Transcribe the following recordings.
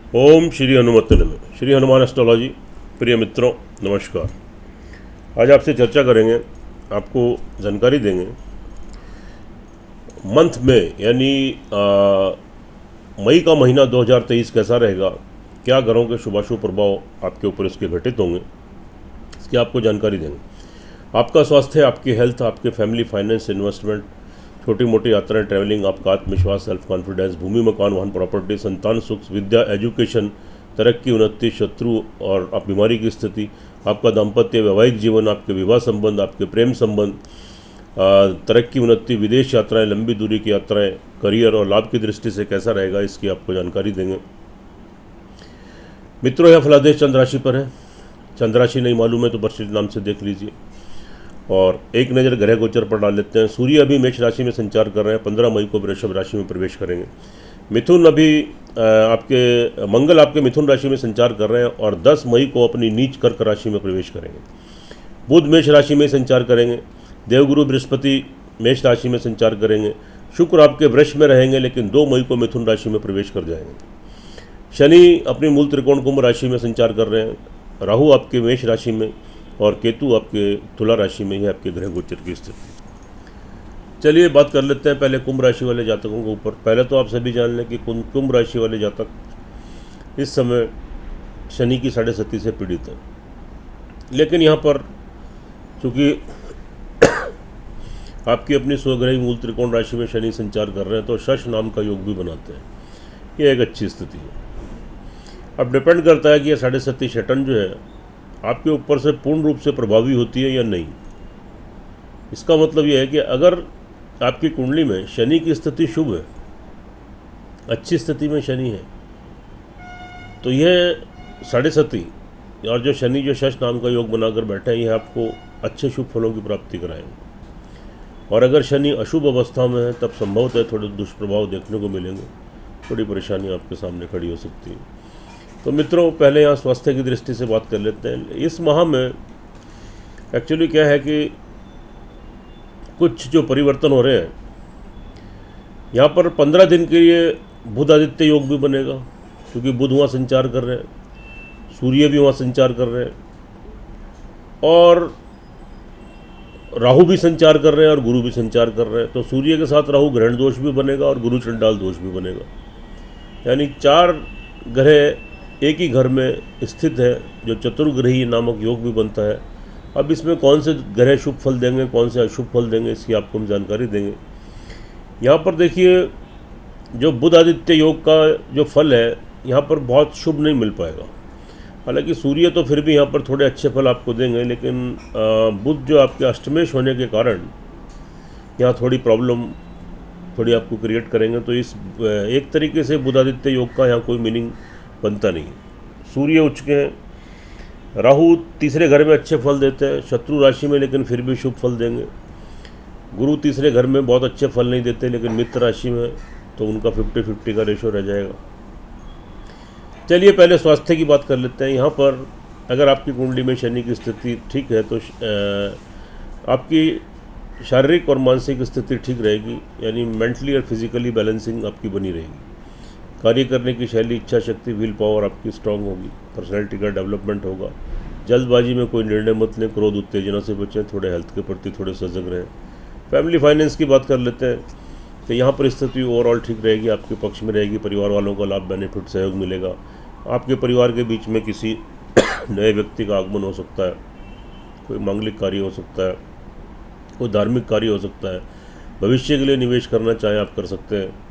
ओम श्री हनुमत नमः। श्री हनुमान एस्ट्रोलॉजी। प्रिय मित्रों, नमस्कार। आज आपसे चर्चा करेंगे, आपको जानकारी देंगे मंथ में यानी मई का महीना 2023 कैसा रहेगा, क्या ग्रहों के शुभाशुभ प्रभाव आपके ऊपर इसके घटित होंगे, इसकी आपको जानकारी देंगे। आपका स्वास्थ्य, आपकी हेल्थ, आपके फैमिली, फाइनेंस, इन्वेस्टमेंट, छोटी मोटी यात्राएं, ट्रैवलिंग, आपका आत्मविश्वास, सेल्फ कॉन्फिडेंस, भूमि, मकान, वाहन, प्रॉपर्टी, संतान सुख, विद्या, एजुकेशन, तरक्की, उन्नति, शत्रु और आप बीमारी की स्थिति, आपका दाम्पत्य, वैवाहिक जीवन, आपके विवाह संबंध, आपके प्रेम संबंध, तरक्की, उन्नति, विदेश यात्राएं, लंबी दूरी की यात्राएं, करियर और लाभ की दृष्टि से कैसा रहेगा, इसकी आपको जानकारी देंगे। मित्रों, यह फलादेश चंद्र राशि पर है। चंद्र राशि नहीं मालूम है तो बर्षित नाम से देख लीजिए और एक नज़र ग्रह गोचर पर डाल लेते हैं। सूर्य अभी मेष राशि में संचार कर रहे हैं, 15 मई को वृषभ राशि में प्रवेश करेंगे। मिथुन अभी आपके मंगल आपके मिथुन राशि में संचार कर रहे हैं और 10 मई को अपनी नीच कर्क राशि में प्रवेश करेंगे। बुध मेष राशि में संचार करेंगे। देवगुरु बृहस्पति मेष राशि में संचार करेंगे। शुक्र आपके वृष में रहेंगे लेकिन 2 मई को मिथुन राशि में प्रवेश कर जाएंगे। शनि अपनी मूल त्रिकोण कुंभ राशि में संचार कर रहे हैं। राहु आपके मेष राशि में और केतु आपके तुला राशि में ही आपके ग्रह गोचर की स्थिति। चलिए बात कर लेते हैं पहले कुंभ राशि वाले जातकों के ऊपर। पहले तो आप सभी जान लें कि कुंभ राशि वाले जातक इस समय शनि की 7.5 से पीड़ित हैं, लेकिन यहाँ पर चूँकि आपकी अपनी स्वग्रही मूल त्रिकोण राशि में शनि संचार कर रहे हैं तो शश नाम का योग भी बनाते हैं। ये एक अच्छी स्थिति है। अब डिपेंड करता है कि यह 7.5 शटन जो है आपके ऊपर से पूर्ण रूप से प्रभावी होती है या नहीं। इसका मतलब यह है कि अगर आपकी कुंडली में शनि की स्थिति शुभ है, अच्छी स्थिति में शनि है, तो यह 7.5 और जो शनि जो शश नाम का योग बनाकर बैठे हैं, यह आपको अच्छे शुभ फलों की प्राप्ति कराएंगे। और अगर शनि अशुभ अवस्था में है तब संभवतः थोड़े दुष्प्रभाव देखने को मिलेंगे, थोड़ी परेशानी आपके सामने खड़ी हो सकती है। तो मित्रों, पहले यहाँ स्वास्थ्य की दृष्टि से बात कर लेते हैं। इस माह में एक्चुअली क्या है कि कुछ जो परिवर्तन हो रहे हैं, यहाँ पर 15 दिन के लिए बुध आदित्य योग भी बनेगा, क्योंकि बुध वहाँ संचार कर रहे हैं, सूर्य भी वहाँ संचार कर रहे हैं और राहु भी संचार कर रहे हैं और गुरु भी संचार कर रहे हैं। तो सूर्य के साथ राहु ग्रहण दोष भी बनेगा और गुरु चंडाल दोष भी बनेगा, यानी 4 ग्रह एक ही घर में स्थित है, जो चतुर्ग्रही नामक योग भी बनता है। अब इसमें कौन से ग्रह शुभ फल देंगे, कौन से अशुभ फल देंगे, इसकी आपको हम जानकारी देंगे। यहाँ पर देखिए, जो बुध आदित्य योग का जो फल है, यहाँ पर बहुत शुभ नहीं मिल पाएगा। हालांकि सूर्य तो फिर भी यहाँ पर थोड़े अच्छे फल आपको देंगे, लेकिन बुध जो आपके अष्टमेश होने के कारण यहाँ थोड़ी प्रॉब्लम थोड़ी आपको क्रिएट करेंगे। तो इस एक तरीके से बुध आदित्य योग का यहाँ कोई मीनिंग बनता नहीं। सूर्य उच्च के हैं, राहु तीसरे घर में अच्छे फल देते हैं, शत्रु राशि में लेकिन फिर भी शुभ फल देंगे। गुरु तीसरे घर में बहुत अच्छे फल नहीं देते, लेकिन मित्र राशि में तो उनका 50-50 का रेशो रह जाएगा। चलिए पहले स्वास्थ्य की बात कर लेते हैं। यहाँ पर अगर आपकी कुंडली में शनि की स्थिति ठीक है तो आपकी शारीरिक और मानसिक स्थिति ठीक रहेगी, यानी मेंटली और फिजिकली बैलेंसिंग आपकी बनी रहेगी। कार्य करने की शैली, इच्छा शक्ति, विल पावर आपकी स्ट्रांग होगी। पर्सनैलिटी का डेवलपमेंट होगा। जल्दबाजी में कोई निर्णय मत लें, क्रोध उत्तेजना से बचें, थोड़े हेल्थ के प्रति थोड़े सजग रहें। फैमिली फाइनेंस की बात कर लेते हैं तो यहाँ पर स्थिति ओवरऑल ठीक रहेगी, आपके पक्ष में रहेगी। परिवार वालों का लाभ, बेनिफिट, सहयोग मिलेगा। आपके परिवार के बीच में किसी नए व्यक्ति का आगमन हो सकता है, कोई मांगलिक कार्य हो सकता है, कोई धार्मिक कार्य हो सकता है। भविष्य के लिए निवेश करना चाहें आप कर सकते हैं।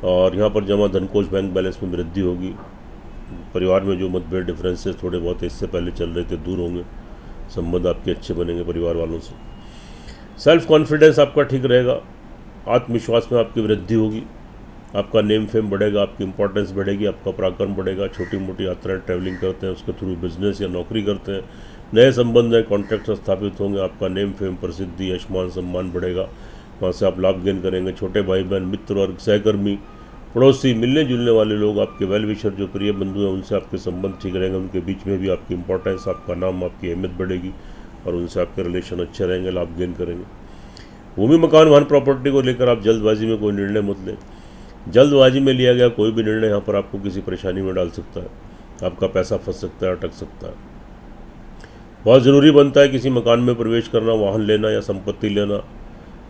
और यहाँ पर जमा धनकोष बैंक बैलेंस में वृद्धि होगी। परिवार में जो मतभेद, डिफरेंसेस थोड़े बहुत इससे पहले चल रहे थे, दूर होंगे। संबंध आपके अच्छे बनेंगे परिवार वालों से। सेल्फ कॉन्फिडेंस आपका ठीक रहेगा। आत्मविश्वास में आपकी वृद्धि होगी। आपका नेम फेम बढ़ेगा, आपकी इंपॉर्टेंस बढ़ेगी, आपका पराक्रम बढ़ेगा। छोटी मोटी यात्राएं, ट्रैवलिंग करते हैं, उसके थ्रू बिजनेस या नौकरी करते हैं, नए संबंध नए कॉन्टैक्ट स्थापित होंगे। आपका नेम फेम, प्रसिद्धि, यश, मान सम्मान बढ़ेगा। वहाँ से आप लाभ गेन करेंगे। छोटे भाई बहन, मित्र और सहकर्मी, पड़ोसी, मिलने जुलने वाले लोग, आपके वेल विशर जो प्रिय बंधु हैं, उनसे आपके संबंध ठीक रहेंगे। उनके बीच में भी आपकी इंपॉर्टेंस, आपका नाम, आपकी अहमियत बढ़ेगी और उनसे आपके रिलेशन अच्छे रहेंगे, लाभ गेन करेंगे। भूमि, मकान, वाहन, प्रॉपर्टी को लेकर आप जल्दबाजी में कोई निर्णय मत लें। जल्दबाजी में लिया गया कोई भी निर्णय यहाँ पर आपको किसी परेशानी में डाल सकता है, आपका पैसा फंस सकता है, अटक सकता है। बहुत ज़रूरी बनता है किसी मकान में प्रवेश करना, वाहन लेना या संपत्ति लेना,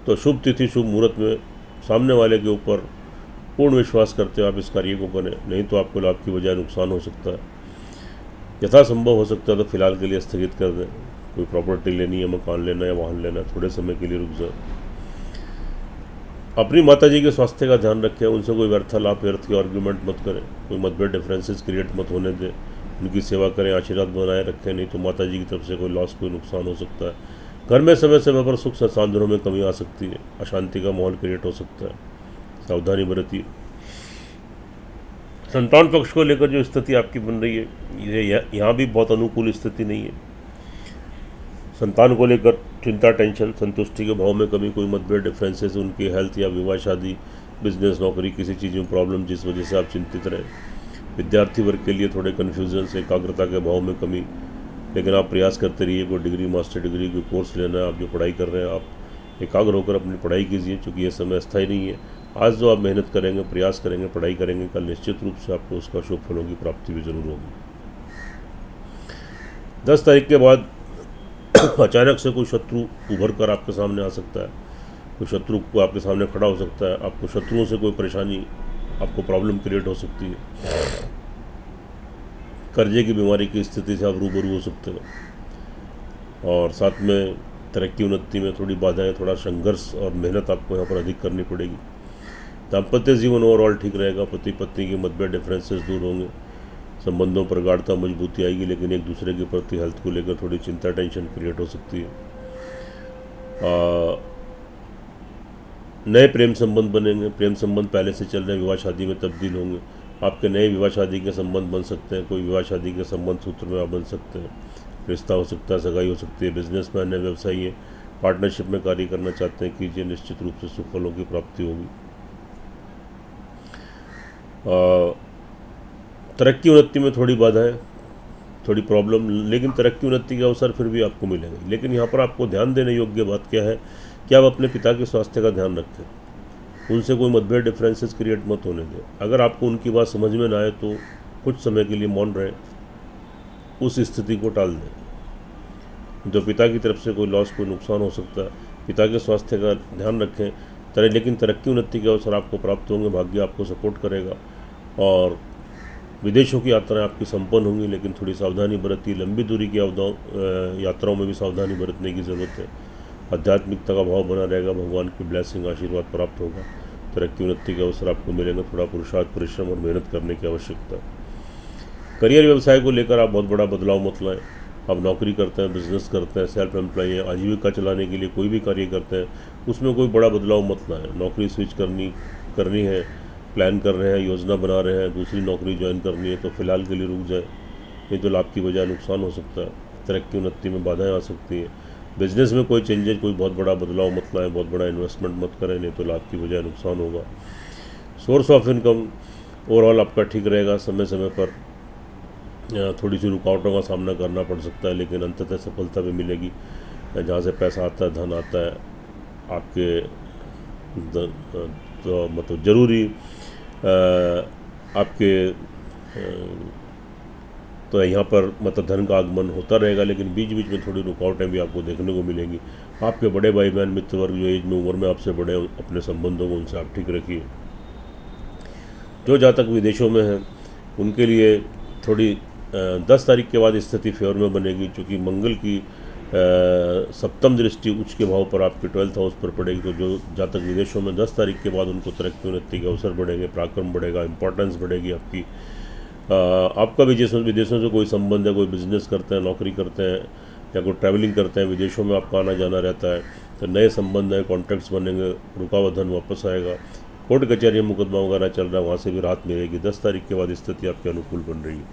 तो शुभ तिथि शुभ मुहूर्त में सामने वाले के ऊपर पूर्ण विश्वास करते हुए आप इस कार्य को करें, नहीं तो आपको लाभ की बजाय नुकसान हो सकता है। यथासंभव हो सकता है तो फिलहाल के लिए स्थगित कर दें। कोई प्रॉपर्टी लेनी है, मकान लेना या वाहन लेना है, थोड़े समय के लिए रुक जाए। अपनी माताजी के स्वास्थ्य का ध्यान रखें, उनसे कोई व्यर्थालाप व्यर्थ की आर्ग्यूमेंट मत करें, कोई मतभेद डिफरेंसेस क्रिएट मत होने दें, उनकी सेवा करें, आशीर्वाद बनाए रखें, नहीं तो माताजी की तरफ से कोई लॉस, कोई नुकसान हो सकता है। घर में समय समय पर सुख संसाधनों में कमी आ सकती है, अशांति का माहौल क्रिएट हो सकता है, सावधानी बरतिए। संतान पक्ष को लेकर जो स्थिति आपकी बन रही है, ये यहाँ भी बहुत अनुकूल स्थिति नहीं है। संतान को लेकर चिंता, टेंशन, संतुष्टि के भाव में कमी, कोई मतभेद डिफरेंसेस, उनकी हेल्थ या विवाह, शादी, बिजनेस, नौकरी, किसी चीज़ में प्रॉब्लम जिस वजह से आप चिंतित रहें। विद्यार्थी वर्ग के लिए थोड़े कन्फ्यूजन से, एकाग्रता के भाव में कमी, लेकिन आप प्रयास करते रहिए। कोई डिग्री, मास्टर डिग्री, कोई कोर्स लेना है, आप जो पढ़ाई कर रहे हैं आप एकाग्र होकर अपनी पढ़ाई कीजिए, क्योंकि ये समय अस्थायी नहीं है। आज जो आप मेहनत करेंगे, प्रयास करेंगे, पढ़ाई करेंगे, कल निश्चित रूप से आपको उसका शुभ फलों की प्राप्ति भी जरूर होगी। 10 तारीख के बाद अचानक से कोई शत्रु उभर कर आपके सामने आ सकता है, कोई शत्रु को आपके सामने खड़ा हो सकता है, आपको शत्रुओं से कोई परेशानी, आपको प्रॉब्लम क्रिएट हो सकती है, कर्जे की बीमारी की स्थिति से आप रूबरू हो सकते हो, और साथ में तरक्की उन्नति में थोड़ी बाधाएं, थोड़ा संघर्ष और मेहनत आपको यहाँ पर अधिक करनी पड़ेगी। दाम्पत्य जीवन ओवरऑल ठीक रहेगा, पति पत्नी के मतभेद डिफरेंसेस दूर होंगे, संबंधों पर गाढ़ता मजबूती आएगी, लेकिन एक दूसरे के प्रति हेल्थ को लेकर थोड़ी चिंता, टेंशन क्रिएट हो सकती है। नए प्रेम संबंध बनेंगे, प्रेम संबंध पहले से चल रहे विवाह शादी में तब्दील होंगे, आपके नए विवाह शादी के संबंध बन सकते हैं, कोई विवाह शादी के संबंध सूत्र में आप बन सकते हैं, रिश्ता हो सकता है, सगाई हो सकती है। बिजनेसमैन है, व्यवसायी है, पार्टनरशिप में कार्य करना चाहते हैं, कीजिए, निश्चित रूप से सुफलों की प्राप्ति होगी। तरक्की उन्नति में थोड़ी बाधाएं, थोड़ी प्रॉब्लम, लेकिन तरक्की उन्नति के अवसर फिर भी आपको मिलेंगे। लेकिन यहाँ पर आपको ध्यान देने योग्य बात क्या है कि आप अपने पिता के स्वास्थ्य का ध्यान रखें, उनसे कोई मतभेद डिफरेंसेस क्रिएट मत होने दें। अगर आपको उनकी बात समझ में ना आए तो कुछ समय के लिए मौन रहें, उस स्थिति को टाल दें। जो पिता की तरफ से कोई लॉस, कोई नुकसान हो सकता है, पिता के स्वास्थ्य का ध्यान रखें। लेकिन तरक्की उन्नति के अवसर आपको प्राप्त होंगे, भाग्य आपको सपोर्ट करेगा, और विदेशों की यात्राएं आपकी संपन्न होंगी, लेकिन थोड़ी सावधानी बरतिए। लंबी दूरी की यात्राओं में भी सावधानी बरतने की ज़रूरत है। आध्यात्मिकता का भाव बना रहेगा, भगवान की ब्लेसिंग, आशीर्वाद प्राप्त होगा, तरक्की उन्नति के अवसर आपको मिलेंगे। थोड़ा पुरुषार्थ, परिश्रम और मेहनत करने की आवश्यकता है। करियर व्यवसाय को लेकर आप बहुत बड़ा बदलाव मत लाएं। आप नौकरी करते हैं, बिजनेस करते हैं, सेल्फ एम्प्लॉय हैं, आजीविका चलाने के लिए कोई भी कार्य करते हैं, उसमें कोई बड़ा बदलाव मत लाएं। नौकरी स्विच करनी है, प्लान कर रहे हैं, योजना बना रहे हैं, दूसरी नौकरी ज्वाइन करनी है, तो फिलहाल के लिए रुक जाए, नहीं तो लाभ की बजाय नुकसान हो सकता है। तरक्की उन्नति में बाधाएं आ सकती हैं। बिजनेस में कोई चेंजेज, कोई बहुत बड़ा बदलाव मत लाएं, बहुत बड़ा इन्वेस्टमेंट मत करें, नहीं तो लाभ की बजाय नुकसान होगा। सोर्स ऑफ इनकम ओवरऑल आपका ठीक रहेगा। समय समय पर थोड़ी सी रुकावटों का सामना करना पड़ सकता है, लेकिन अंततः सफलता भी मिलेगी। जहाँ से पैसा आता है, धन आता है आपके, तो मतलब ज़रूरी आपके तो यहाँ पर मतलब धन का आगमन होता रहेगा, लेकिन बीच बीच में थोड़ी रुकावटें भी आपको देखने को मिलेंगी। आपके बड़े भाई बहन, मित्र वर्ग जो एज में, उम्र में आपसे बड़े, अपने संबंधों को उनसे आप ठीक रखिए। जो जातक विदेशों में हैं उनके लिए थोड़ी 10 तारीख के बाद स्थिति फेवर में बनेगी, क्योंकि मंगल की सप्तम दृष्टि उच्च के भाव पर आपके 12th हाउस पर पड़ेगी। तो जो जातक विदेशों में 10 तारीख के बाद, उनको तरक्की उन्नति के अवसर बढ़ेंगे, पराक्रम बढ़ेगा, इंपॉर्टेंस बढ़ेगी आपकी। आपका विदेशों से कोई संबंध है, कोई बिजनेस करते हैं, नौकरी करते हैं, या कोई ट्रैवलिंग करते हैं, विदेशों में आपका आना जाना रहता है, तो नए संबंध हैं, कॉन्ट्रैक्ट्स बनेंगे, रुका हुआ धन वापस आएगा। कोर्ट कचहरी मुकदमा वगैरह चल रहा है, वहाँ से भी राहत मिलेगी। 10 तारीख के बाद स्थिति आपके अनुकूल बन रही है।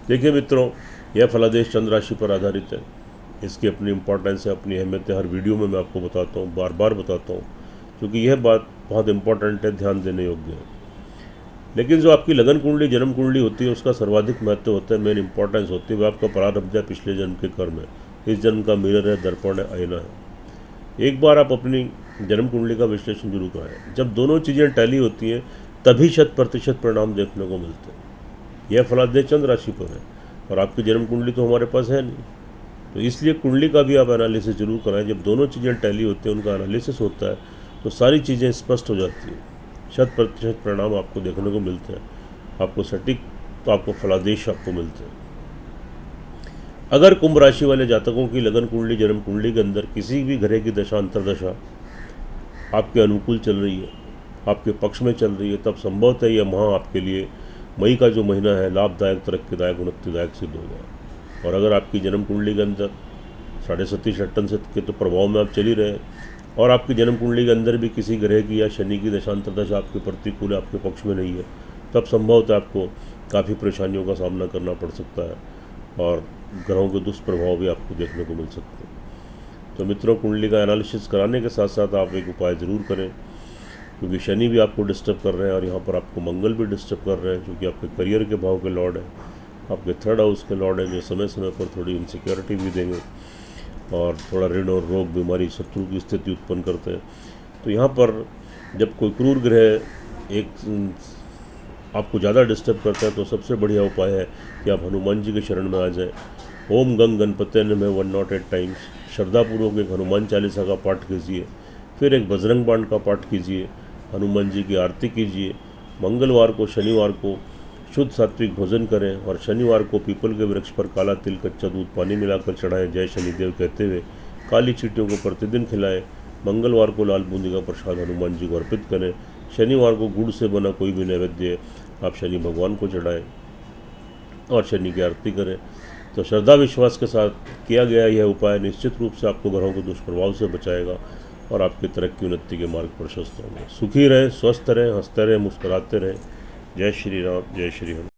देखिए मित्रों, यह फलादेश चंद्र राशि पर आधारित है, इसकी अपनी इंपॉर्टेंस है, अपनी अहमियत है। हर वीडियो में मैं आपको बताता हूँ, बार बार बताता हूँ, क्योंकि यह बात बहुत इंपॉर्टेंट है, ध्यान देने योग्य है। लेकिन जो आपकी लगन कुंडली, जन्म कुंडली होती है, उसका सर्वाधिक महत्व होता है, मेन इंपॉर्टेंस होती है। वह आपका प्रारब्ध है, पिछले जन्म के कर्म है, इस जन्म का मिरर है, दर्पण है, आईना है। एक बार आप अपनी जन्म कुंडली का विश्लेषण जरूर कराएं। जब दोनों चीज़ें टैली होती हैं, तभी 100% परिणाम देखने को मिलते हैं। यह फलादेह चंद्र राशि पर है और आपकी जन्म कुंडली तो हमारे पास है नहीं, तो इसलिए कुंडली का भी आप एनालिसिस जरूर कराएं। जब दोनों चीज़ें टैली होती हैं, उनका एनालिसिस होता है, तो सारी चीज़ें स्पष्ट हो जाती हैं, 100% परिणाम आपको देखने को मिलते हैं, आपको सटीक, तो आपको फलादेश आपको मिलते हैं। अगर कुंभ राशि वाले जातकों की लगन कुंडली, जन्म कुंडली के अंदर किसी भी ग्रह की दशा अंतरदशा आपके अनुकूल चल रही है, आपके पक्ष में चल रही है, तब संभवतः यह माह आपके लिए, मई का जो महीना है, लाभदायक, तरक्कीदायक, उन्नतिदायक सिद्ध होगा। और अगर आपकी जन्म कुंडली के अंदर 37.5 अट्टन से के तो प्रभाव में आप चल ही रहे हैं, और आपकी जन्म कुंडली के अंदर भी किसी ग्रह की या शनि की दशांतरदशा आपके प्रतिकूल, आपके पक्ष में नहीं है, तब संभवतः आपको काफ़ी परेशानियों का सामना करना पड़ सकता है और ग्रहों के दुष्प्रभाव भी आपको देखने को मिल सकते हैं। तो मित्रों, कुंडली का एनालिसिस कराने के साथ साथ आप एक उपाय ज़रूर करें, क्योंकि शनि भी आपको डिस्टर्ब कर रहे हैं और यहाँ पर आपको मंगल भी डिस्टर्ब कर रहे हैं, क्योंकि आपके करियर के भाव के लॉर्ड हैं, आपके 3rd हाउस के लॉर्ड हैं, जो समय समय पर थोड़ी इनसिक्योरिटी भी देंगे और थोड़ा ऋण और रोग, बीमारी, शत्रु की स्थिति उत्पन्न करते हैं। तो यहाँ पर जब कोई क्रूर ग्रह एक आपको ज़्यादा डिस्टर्ब करता है, तो सबसे बढ़िया उपाय है कि आप हनुमान जी के शरण में आ जाएं। ओम गंग गणपते नमः 108 टाइम्स श्रद्धापूर्वक एक हनुमान चालीसा का पाठ कीजिए, फिर एक बजरंग बाण का पाठ कीजिए, हनुमान जी की आरती कीजिए। मंगलवार को, शनिवार को शुद्ध सात्विक भोजन करें और शनिवार को पीपल के वृक्ष पर काला तिल, कच्चा दूध, पानी मिलाकर चढ़ाएं, जय शनिदेव कहते हुए। काली चींटियों को प्रतिदिन खिलाएं। मंगलवार को लाल बूंदी का प्रसाद हनुमान जी को अर्पित करें। शनिवार को गुड़ से बना कोई भी नैवेद्य आप शनि भगवान को चढ़ाएं और शनि की आरती करें। तो श्रद्धा विश्वास के साथ किया गया यह उपाय निश्चित रूप से आपको ग्रहों के दुष्प्रभाव से बचाएगा और आपकी तरक्की, उन्नति के मार्ग प्रशस्त होंगे। सुखी रहें, स्वस्थ रहें, हंसते रहें, मुस्कुराते रहें। जय श्री राम, जय श्री हनुमान।